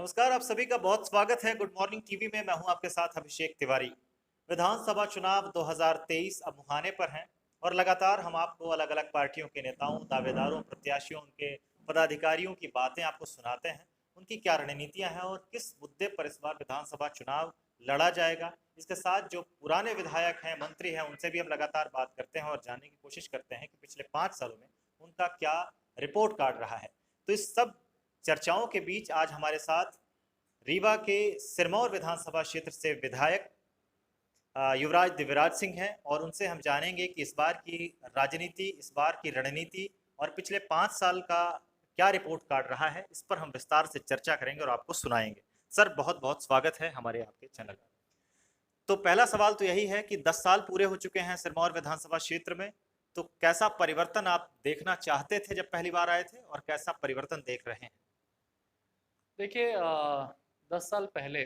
नमस्कार, आप सभी का बहुत स्वागत है गुड मॉर्निंग टीवी में। मैं हूं आपके साथ अभिषेक तिवारी। विधानसभा चुनाव 2023 अब मुहाने पर हैं और लगातार हम आपको अलग अलग पार्टियों के नेताओं, दावेदारों, प्रत्याशियों, उनके पदाधिकारियों की बातें आपको सुनाते हैं। उनकी क्या रणनीतियां हैं और किस मुद्दे पर इस बार विधानसभा चुनाव लड़ा जाएगा। इसके साथ जो पुराने विधायक हैं, मंत्री हैं, उनसे भी हम लगातार बात करते हैं और जानने की कोशिश करते हैं कि पिछले 5 सालों में उनका क्या रिपोर्ट कार्ड रहा है। तो इस सब चर्चाओं के बीच आज हमारे साथ रीवा के सिरमौर विधानसभा क्षेत्र से विधायक युवराज दिव्यराज सिंह हैं और उनसे हम जानेंगे कि इस बार की राजनीति, इस बार की रणनीति और पिछले 5 साल का क्या रिपोर्ट कार्ड रहा है। इस पर हम विस्तार से चर्चा करेंगे और आपको सुनाएंगे। सर, बहुत बहुत स्वागत है हमारे आपके चैनल। तो पहला सवाल तो यही है कि 10 साल पूरे हो चुके हैं सिरमौर विधानसभा क्षेत्र में, तो कैसा परिवर्तन आप देखना चाहते थे जब पहली बार आए थे और कैसा परिवर्तन देख रहे हैं? देखिए 10 साल पहले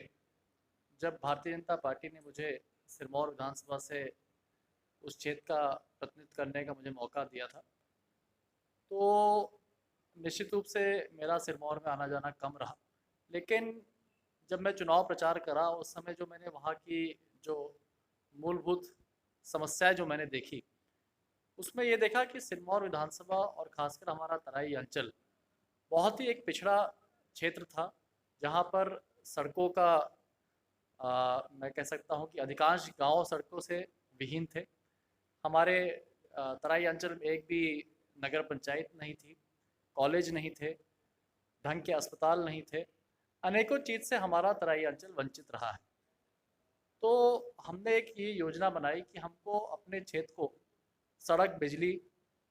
जब भारतीय जनता पार्टी ने मुझे सिरमौर विधानसभा से उस क्षेत्र का प्रतिनिधित्व करने का मुझे मौका दिया था, तो निश्चित रूप से मेरा सिरमौर में आना जाना कम रहा। लेकिन जब मैं चुनाव प्रचार करा उस समय जो मैंने वहाँ की जो मूलभूत समस्याएं जो मैंने देखी, उसमें ये देखा कि सिरमौर विधानसभा और खासकर हमारा तराई अंचल बहुत ही एक पिछड़ा क्षेत्र था, जहाँ पर सड़कों का मैं कह सकता हूँ कि अधिकांश गांव सड़कों से विहीन थे। हमारे तराई अंचल में एक भी नगर पंचायत नहीं थी, कॉलेज नहीं थे, ढंग के अस्पताल नहीं थे। अनेकों चीज़ से हमारा तराई अंचल वंचित रहा है। तो हमने एक ये योजना बनाई कि हमको अपने क्षेत्र को सड़क, बिजली,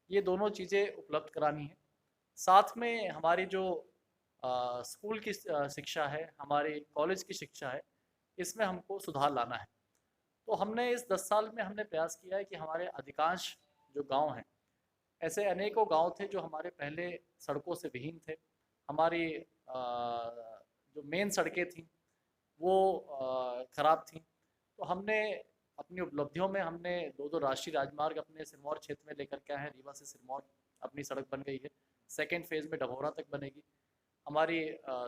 ये दोनों चीज़ें उपलब्ध करानी है। साथ में हमारी जो स्कूल की शिक्षा है, हमारी कॉलेज की शिक्षा है, इसमें हमको सुधार लाना है। तो हमने इस 10 साल में हमने प्रयास किया है कि हमारे अधिकांश जो गांव हैं, ऐसे अनेकों गांव थे जो हमारे पहले सड़कों से विहीन थे। हमारी जो मेन सड़कें थीं वो खराब थीं। तो हमने अपनी उपलब्धियों में हमने दो दो राष्ट्रीय राजमार्ग अपने सिरमौर क्षेत्र में लेकर के आए हैं। रीवा से सिरमौर अपनी सड़क बन गई है। सेकेंड फेज़ में डभौरा तक बनेगी। हमारी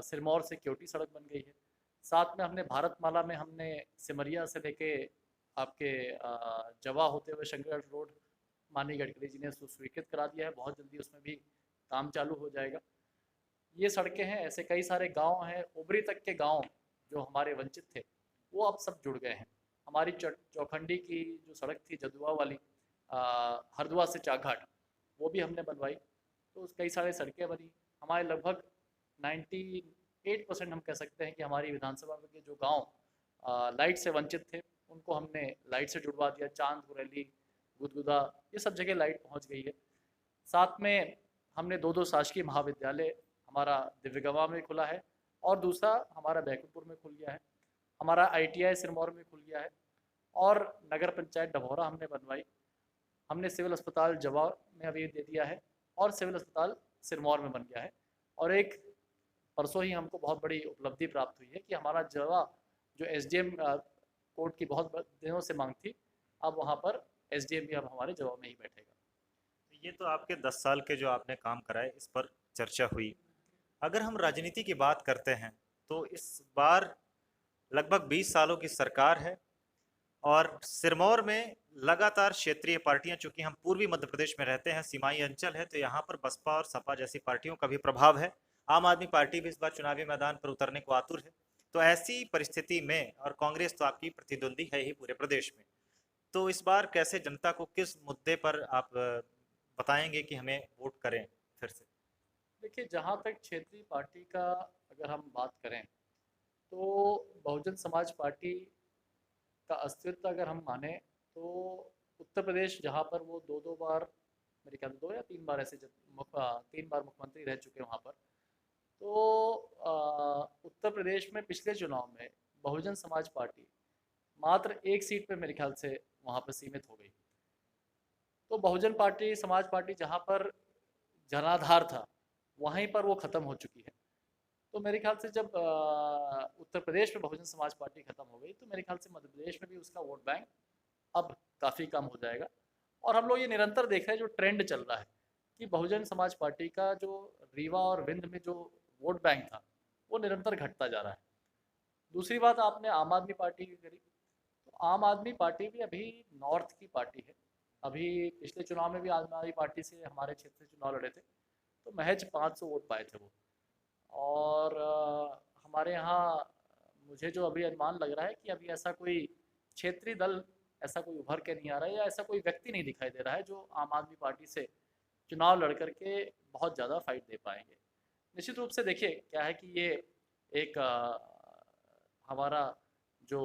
सिरमौर से क्योटी सड़क बन गई है। साथ में हमने भारतमाला में हमने सिमरिया से लेके आपके जवा होते हुए शंकरगढ़ रोड माननीय गडकरी जी ने स्वीकृत करा दिया है। बहुत जल्दी उसमें भी काम चालू हो जाएगा। ये सड़कें हैं, ऐसे कई सारे गांव हैं, उबरी तक के गांव जो हमारे वंचित थे वो अब सब जुड़ गए हैं। हमारी चौखंडी की जो सड़क थी जदुआ वाली, हरदुआ से चाघाट, वो भी हमने बनवाई। तो कई सारे सड़कें बनी। हमारे लगभग 98% हम कह सकते हैं कि हमारी विधानसभा के जो गांव लाइट से वंचित थे उनको हमने लाइट से जुड़वा दिया। चांद, हुरैली, गुदगुदा, ये सब जगह लाइट पहुंच गई है। साथ में हमने दो दो शासकीय महाविद्यालय, हमारा दिव्यगवा में खुला है और दूसरा हमारा बैकुंठपुर में खुल गया है। हमारा ITI सिरमौर में खुल गया है और नगर पंचायत डभौरा हमने बनवाई। हमने सिविल अस्पताल जवा में अभी दे दिया है और सिविल अस्पताल सिरमौर में बन गया है। और एक परसों ही हमको बहुत बड़ी उपलब्धि प्राप्त हुई है कि हमारा जवा जो SDM कोर्ट की बहुत दिनों से मांग थी, अब वहाँ पर SDM भी अब हमारे जवा में ही बैठेगा। ये तो आपके 10 साल के जो आपने काम कराए इस पर चर्चा हुई। अगर हम राजनीति की बात करते हैं तो इस बार लगभग 20 सालों की सरकार है और सिरमौर में लगातार क्षेत्रीय पार्टियां, चूंकि हम पूर्वी मध्य प्रदेश में रहते हैं, सीमाई अंचल है, तो यहाँ पर बसपा और सपा जैसी पार्टियों का भी प्रभाव है। आम आदमी पार्टी भी इस बार चुनावी मैदान पर उतरने को आतुर है। तो ऐसी परिस्थिति में, और कांग्रेस तो आपकी प्रतिद्वंदी है ही पूरे प्रदेश में, तो इस बार कैसे जनता को किस मुद्दे पर आप बताएंगे कि हमें वोट करें फिर से? देखिए, जहाँ तक क्षेत्रीय पार्टी का अगर हम बात करें, तो बहुजन समाज पार्टी का अस्तित्व अगर हम माने, तो उत्तर प्रदेश जहाँ पर वो दो दो बार, मेरे ख्याल में 2 या 3 बार ऐसे 3 बार मुख्यमंत्री रह चुके हैं वहाँ पर। तो उत्तर प्रदेश में पिछले चुनाव में बहुजन समाज पार्टी मात्र एक सीट पे मेरे ख्याल से वहाँ पर सीमित हो गई। तो बहुजन पार्टी, समाज पार्टी जहाँ पर जनाधार था, वहीं पर वो ख़त्म हो चुकी है। तो मेरे ख्याल से जब उत्तर प्रदेश में बहुजन समाज पार्टी खत्म हो गई, तो मेरे ख्याल से मध्य प्रदेश में भी उसका वोट बैंक अब काफ़ी कम हो जाएगा। और हम लोग ये निरंतर देख रहे हैं जो ट्रेंड चल रहा है कि बहुजन समाज पार्टी का जो रीवा और विंध्य में जो वोट बैंक था, वो निरंतर घटता जा रहा है। दूसरी बात आपने आम आदमी पार्टी की करी, तो आम आदमी पार्टी भी अभी नॉर्थ की पार्टी है। अभी पिछले चुनाव में भी आम आदमी पार्टी से हमारे क्षेत्र से चुनाव लड़े थे, तो महज 500 वोट पाए थे वो। और हमारे यहाँ मुझे जो अभी अनुमान लग रहा है कि अभी ऐसा कोई क्षेत्रीय दल ऐसा कोई उभर के नहीं आ रहा है, या ऐसा कोई व्यक्ति नहीं दिखाई दे रहा है जो आम आदमी पार्टी से चुनाव लड़ करके बहुत ज़्यादा फाइट दे पाएंगे। निश्चित रूप से देखिए क्या है कि ये एक हमारा जो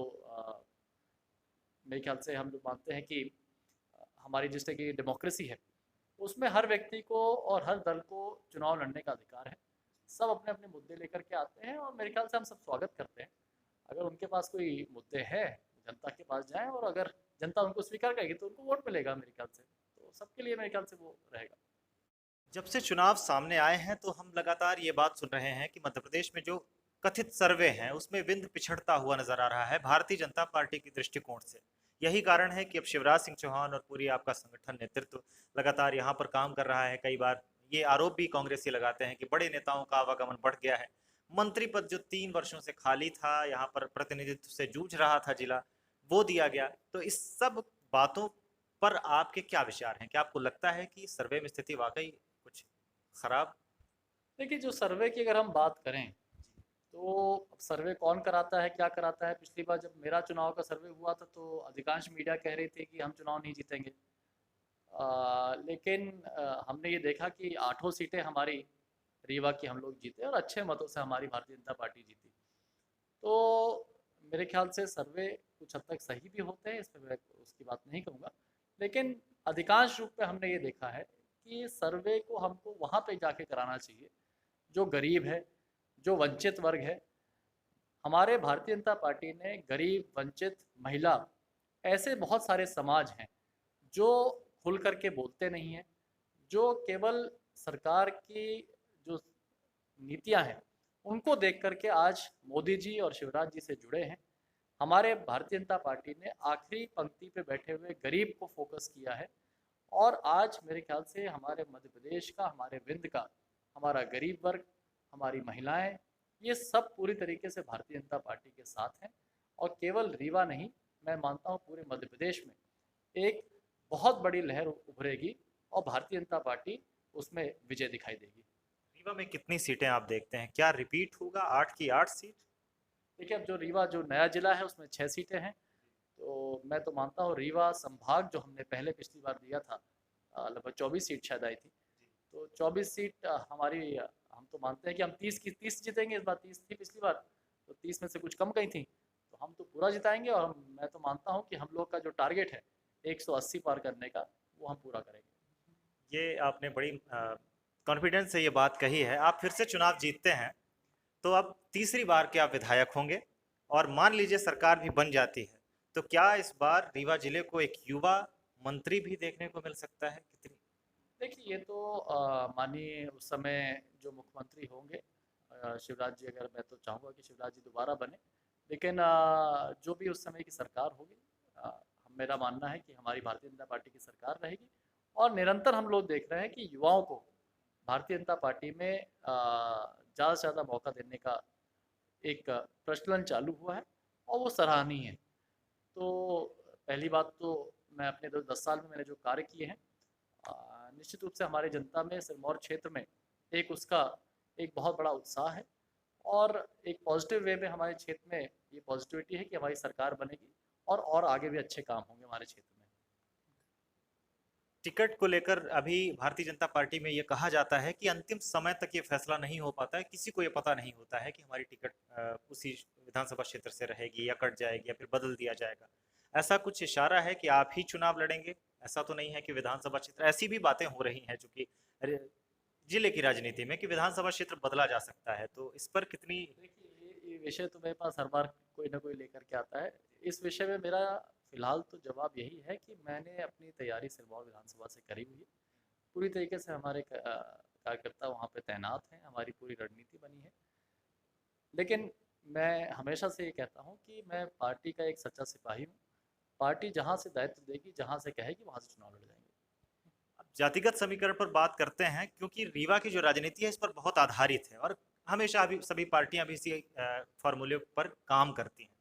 मेरे ख्याल से हम लोग मानते हैं कि हमारी जिस तरह की डेमोक्रेसी है, उसमें हर व्यक्ति को और हर दल को चुनाव लड़ने का अधिकार है। सब अपने अपने मुद्दे लेकर के आते हैं, और मेरे ख्याल से हम सब स्वागत करते हैं। अगर उनके पास कोई मुद्दे हैं, जनता के पास जाएं, और अगर जनता उनको स्वीकार करेगी तो उनको वोट मिलेगा मेरे ख्याल से। तो सबके लिए मेरे ख्याल से वो रहेगा। जब से चुनाव सामने आए हैं तो हम लगातार ये बात सुन रहे हैं कि मध्य प्रदेश में जो कथित सर्वे हैं उसमें विंध्य पिछड़ता हुआ नजर आ रहा है भारतीय जनता पार्टी के दृष्टिकोण से। यही कारण है कि अब शिवराज सिंह चौहान और पूरी आपका संगठन नेतृत्व लगातार यहाँ पर काम कर रहा है। कई बार ये आरोप भी कांग्रेसी लगाते हैं कि बड़े नेताओं का आवागमन बढ़ गया है। मंत्री पद जो 3 वर्षों से खाली था, यहाँ पर प्रतिनिधित्व से जूझ रहा था जिला, वो दिया गया। तो इस सब बातों पर आपके क्या विचार हैं? क्या आपको लगता है कि सर्वे में स्थिति वाकई कुछ खराब? देखिए, जो सर्वे की अगर हम बात करें, तो अब सर्वे कौन कराता है, क्या कराता है? पिछली बार जब मेरा चुनाव का सर्वे हुआ था, तो अधिकांश मीडिया कह रही थी कि हम चुनाव नहीं जीतेंगे। लेकिन हमने ये देखा कि 8 सीटें हमारी रीवा की हम लोग जीते, और अच्छे मतों से हमारी भारतीय जनता पार्टी जीती। तो मेरे ख्याल से सर्वे कुछ हद तक सही भी होते हैं, इस पर मैं उसकी बात नहीं कहूँगा। लेकिन अधिकांश रूप में हमने ये देखा है कि सर्वे को हमको वहाँ पे जाके कराना चाहिए जो गरीब है, जो वंचित वर्ग है। हमारे भारतीय जनता पार्टी ने गरीब, वंचित, महिला, ऐसे बहुत सारे समाज हैं जो खुल करके बोलते नहीं हैं, जो केवल सरकार की जो नीतियां हैं उनको देख करके आज मोदी जी और शिवराज जी से जुड़े हैं। हमारे भारतीय जनता पार्टी ने आखिरी पंक्ति पे बैठे हुए गरीब को फोकस किया है, और आज मेरे ख्याल से हमारे मध्य प्रदेश का, हमारे विंध्य का, हमारा गरीब वर्ग, हमारी महिलाएं, ये सब पूरी तरीके से भारतीय जनता पार्टी के साथ हैं। और केवल रीवा नहीं, मैं मानता हूँ पूरे मध्य प्रदेश में एक बहुत बड़ी लहर उभरेगी, और भारतीय जनता पार्टी उसमें विजय दिखाई देगी। रीवा में कितनी सीटें आप देखते हैं? क्या रिपीट होगा 8 की 8 सीट? देखिए, अब जो रीवा जो नया जिला है उसमें 6 सीटें हैं। तो मैं तो मानता हूँ रीवा संभाग जो हमने पहले पिछली बार दिया था, लगभग 24 सीट शायद आई थी। तो 24 सीट हमारी, हम तो मानते हैं कि हम 30 की 30 जीतेंगे। इस बार 30 थी पिछली बार, तो 30 में से कुछ कम गई थी, तो हम तो पूरा जिताएंगे। और मैं तो मानता हूँ कि हम लोग का जो टारगेट है 180 पार करने का, वो हम पूरा करेंगे। ये आपने बड़ी कॉन्फिडेंस से ये बात कही है। आप फिर से चुनाव जीतते हैं तो अब तीसरी बार के आप विधायक होंगे, और मान लीजिए सरकार भी बन जाती है, तो क्या इस बार रीवा जिले को एक युवा मंत्री भी देखने को मिल सकता है? कितनी? देखिए, ये तो मानिए उस समय जो मुख्यमंत्री होंगे शिवराज जी, अगर मैं तो चाहूँगा कि शिवराज जी दोबारा बने। लेकिन जो भी उस समय की सरकार होगी, मेरा मानना है कि हमारी भारतीय जनता पार्टी की सरकार रहेगी। और निरंतर हम लोग देख रहे हैं कि युवाओं को भारतीय जनता पार्टी में ज़्यादा से ज़्यादा मौका देने का एक प्रचलन चालू हुआ है, और वो सराहनीय है। तो पहली बात तो मैं अपने 10 साल में मैंने जो कार्य किए हैं, निश्चित रूप से हमारी जनता में, सिरमौर क्षेत्र में एक उसका एक बहुत बड़ा उत्साह है। और एक पॉजिटिव वे में हमारे क्षेत्र में ये पॉजिटिविटी है कि हमारी सरकार बनेगी, और आगे भी अच्छे काम होंगे हमारे क्षेत्र में। टिकट को लेकर अभी भारतीय जनता पार्टी में ये कहा जाता है कि अंतिम समय तक ये फैसला नहीं हो पाता है। किसी को ये पता नहीं होता है कि हमारी टिकट उसी विधानसभा क्षेत्र से रहेगी या कट जाएगी या फिर बदल दिया जाएगा। ऐसा कुछ इशारा है कि आप ही चुनाव लड़ेंगे? ऐसा तो नहीं है कि विधानसभा क्षेत्र, ऐसी भी बातें हो रही हैं जो कि जिले की राजनीति में कि विधानसभा क्षेत्र बदला जा सकता है, तो इस पर कितनी? देखिए, ये विषय तो मेरे पास हर बार कोई ना कोई लेकर के आता है। इस विषय में मेरा फिलहाल तो जवाब यही है कि मैंने अपनी तैयारी सिरमौर विधानसभा से करी हुई है। पूरी तरीके से हमारे कार्यकर्ता वहाँ पे तैनात हैं, हमारी पूरी रणनीति बनी है। लेकिन मैं हमेशा से ये कहता हूँ कि मैं पार्टी का एक सच्चा सिपाही हूँ। पार्टी जहाँ से दायित्व देगी, जहाँ से कहेगी, वहाँ से चुनाव लड़ जाएंगे। अब जातिगत समीकरण पर बात करते हैं, क्योंकि रीवा की जो राजनीति है इस पर बहुत आधारित है, और हमेशा अभी सभी पार्टियां भी इसी फॉर्मूले पर काम करती हैं।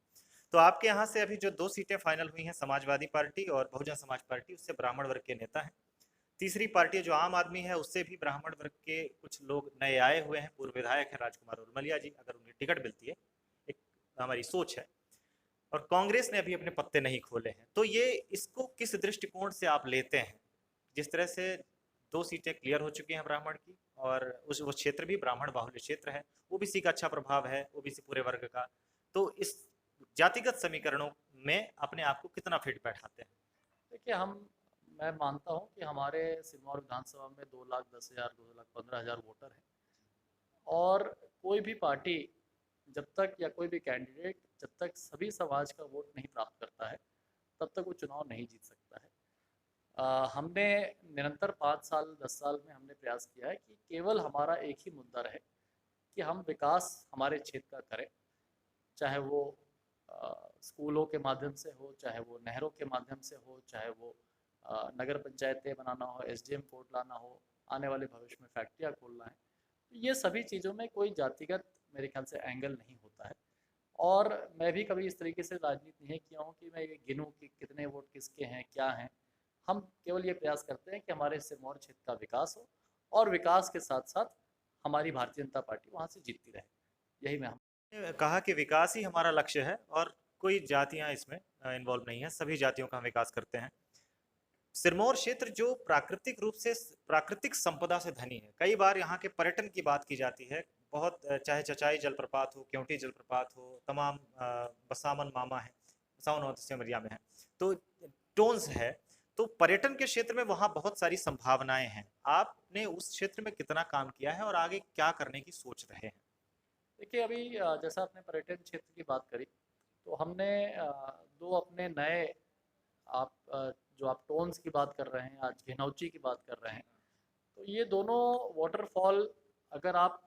तो आपके यहाँ से अभी जो 2 सीटें फाइनल हुई हैं, समाजवादी पार्टी और बहुजन समाज पार्टी, उससे ब्राह्मण वर्ग के नेता हैं। तीसरी पार्टी जो आम आदमी है, उससे भी ब्राह्मण वर्ग के कुछ लोग नए आए हुए हैं। पूर्व विधायक है राजकुमार उर्मलिया जी, अगर उन्हें टिकट मिलती है, एक हमारी सोच है। और कांग्रेस ने अभी अपने पत्ते नहीं खोले हैं। तो ये इसको किस दृष्टिकोण से आप लेते हैं? जिस तरह से 2 सीटें क्लियर हो चुकी हैं ब्राह्मण की, और उस वो क्षेत्र भी ब्राह्मण बाहुल्य क्षेत्र है, ओबीसी का अच्छा प्रभाव है, ओबीसी पूरे वर्ग का। तो इस जातिगत समीकरणों में अपने आप को कितना फिट बैठाते हैं? देखिए, मैं मानता हूँ कि हमारे सिरमौर विधानसभा में 2,10,000 2,15,000 वोटर हैं, और कोई भी पार्टी जब तक, या कोई भी कैंडिडेट जब तक सभी समाज का वोट नहीं प्राप्त करता है, तब तक वो चुनाव नहीं जीत सकता है। हमने निरंतर 5 साल 10 साल में हमने प्रयास किया है कि केवल हमारा एक ही मुद्दा रहे कि हम विकास हमारे क्षेत्र का करें, चाहे वो स्कूलों के माध्यम से हो, चाहे वो नहरों के माध्यम से हो, चाहे वो नगर पंचायतें बनाना हो, एसडीएम कोर्ट लाना हो, आने वाले भविष्य में फैक्ट्रियाँ खोलना है। ये सभी चीज़ों में कोई जातिगत मेरे ख्याल से एंगल नहीं होता है। और मैं भी कभी इस तरीके से राजनीति नहीं किया हूँ कि मैं ये गिनूँ कि कितने वोट किसके हैं, क्या हैं। हम केवल ये प्रयास करते हैं कि हमारे सिरमौर क्षेत्र का विकास हो, और विकास के साथ साथ हमारी भारतीय जनता पार्टी वहाँ से जीतती रहे। यही मैं कहा कि विकास ही हमारा लक्ष्य है और कोई जातियां इसमें इन्वॉल्व नहीं है, सभी जातियों का हम विकास करते हैं। सिरमौर क्षेत्र जो प्राकृतिक रूप से प्राकृतिक संपदा से धनी है, कई बार यहाँ के पर्यटन की बात की जाती है बहुत, चाहे चचाई जलप्रपात हो, क्योंटी जलप्रपात हो, तमाम बसामन मामा है, बसावन सिमरिया में है, तो टोन्स है। तो पर्यटन के क्षेत्र में वहाँ बहुत सारी संभावनाएं हैं। आपने उस क्षेत्र में कितना काम किया है और आगे क्या करने की सोच रहे हैं? देखिए, अभी जैसा आपने पर्यटन क्षेत्र की बात करी, तो हमने 2 अपने नए, जो आप टोन्स की बात कर रहे हैं, आज घिनौची की बात कर रहे हैं, तो ये दोनों वाटरफॉल अगर आप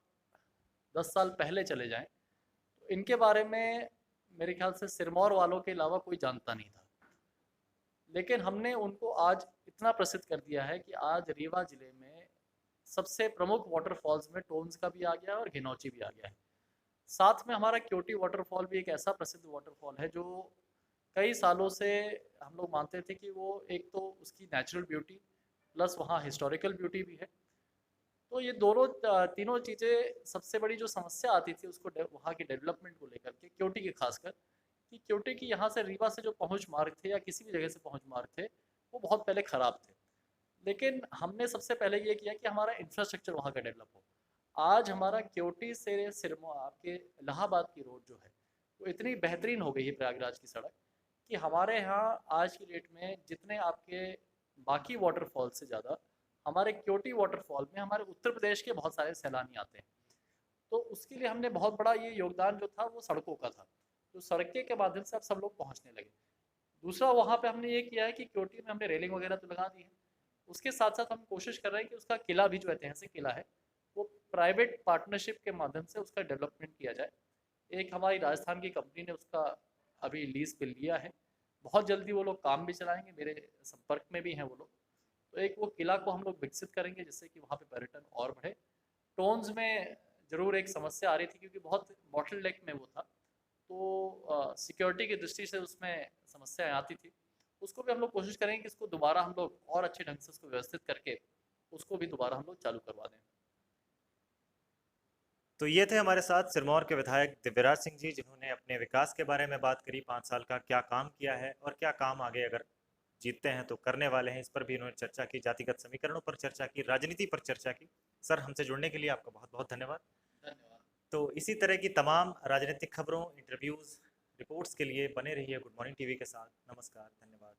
10 साल पहले चले जाएं, तो इनके बारे में मेरे ख्याल से सिरमौर वालों के अलावा कोई जानता नहीं था। लेकिन हमने उनको आज इतना प्रसिद्ध कर दिया है कि आज रीवा जिले में सबसे प्रमुख वाटरफॉल्स में टोन्स का भी आ गया है और घिनौची भी आ गया है। साथ में हमारा क्योटी वाटरफॉल भी एक ऐसा प्रसिद्ध वाटरफॉल है जो कई सालों से हम लोग मानते थे कि वो एक तो उसकी नेचुरल ब्यूटी प्लस वहाँ हिस्टोरिकल ब्यूटी भी है। तो ये दोनों तीनों चीज़ें, सबसे बड़ी जो समस्या आती थी उसको वहाँ की डेवलपमेंट को लेकर के, क्योटी की खासकर, कि क्योटी की यहाँ से रीवा से जो पहुँच मार्ग थे या किसी भी जगह से पहुँच मार्ग थे, वो बहुत पहले ख़राब थे। लेकिन हमने सबसे पहले ये किया कि हमारा इंफ्रास्ट्रक्चर वहाँ का डेवलप हो। आज हमारा क्योटी से सिरमौर, आपके इलाहाबाद की रोड जो है, वो इतनी बेहतरीन हो गई है, प्रयागराज की सड़क, कि हमारे यहाँ आज की डेट में जितने आपके बाकी वाटरफॉल से ज़्यादा हमारे क्योटी वाटरफॉल में हमारे उत्तर प्रदेश के बहुत सारे सैलानी आते हैं। तो उसके लिए हमने बहुत बड़ा ये योगदान जो था वो सड़कों का था, तो सड़कें के माध्यम से अब सब लोग पहुँचने लगे। दूसरा, वहाँ पे हमने ये किया है कि क्योटी में हमने रेलिंग वगैरह तो लगा दी है, उसके साथ साथ हम कोशिश कर रहे हैं कि उसका किला भी, जो ऐतिहासिक किला है, वो प्राइवेट पार्टनरशिप के माध्यम से उसका डेवलपमेंट किया जाए। एक हमारी राजस्थान की कंपनी ने उसका अभी लीज पे लिया है, बहुत जल्दी वो लोग काम भी चलाएंगे, मेरे संपर्क में भी हैं वो लोग। तो एक वो किला को हम लोग विकसित करेंगे जिससे कि वहाँ पे पर्यटन और बढ़े। टोन्स में ज़रूर एक समस्या आ रही थी क्योंकि बहुत बॉटल नेक में वो था, तो सिक्योरिटी की दृष्टि से उसमें समस्याएं आती थी। उसको भी हम लोग कोशिश करेंगे कि इसको दोबारा हम लोग और अच्छे ढंग से उसको व्यवस्थित करके उसको भी दोबारा हम लोग चालू करवा दें। तो ये थे हमारे साथ सिरमौर के विधायक दिव्यराज सिंह जी, जिन्होंने अपने विकास के बारे में बात करी, 5 साल का क्या काम किया है और क्या काम आगे अगर जीतते हैं तो करने वाले हैं। इस पर भी उन्होंने चर्चा की, जातिगत समीकरणों पर चर्चा की, राजनीति पर चर्चा की। सर, हमसे जुड़ने के लिए आपका बहुत बहुत धन्यवाद। धन्यवाद। तो इसी तरह की तमाम राजनीतिक खबरों, इंटरव्यूज़, रिपोर्ट्स के लिए बने रहिए गुड मॉर्निंग टीवी के साथ। नमस्कार, धन्यवाद।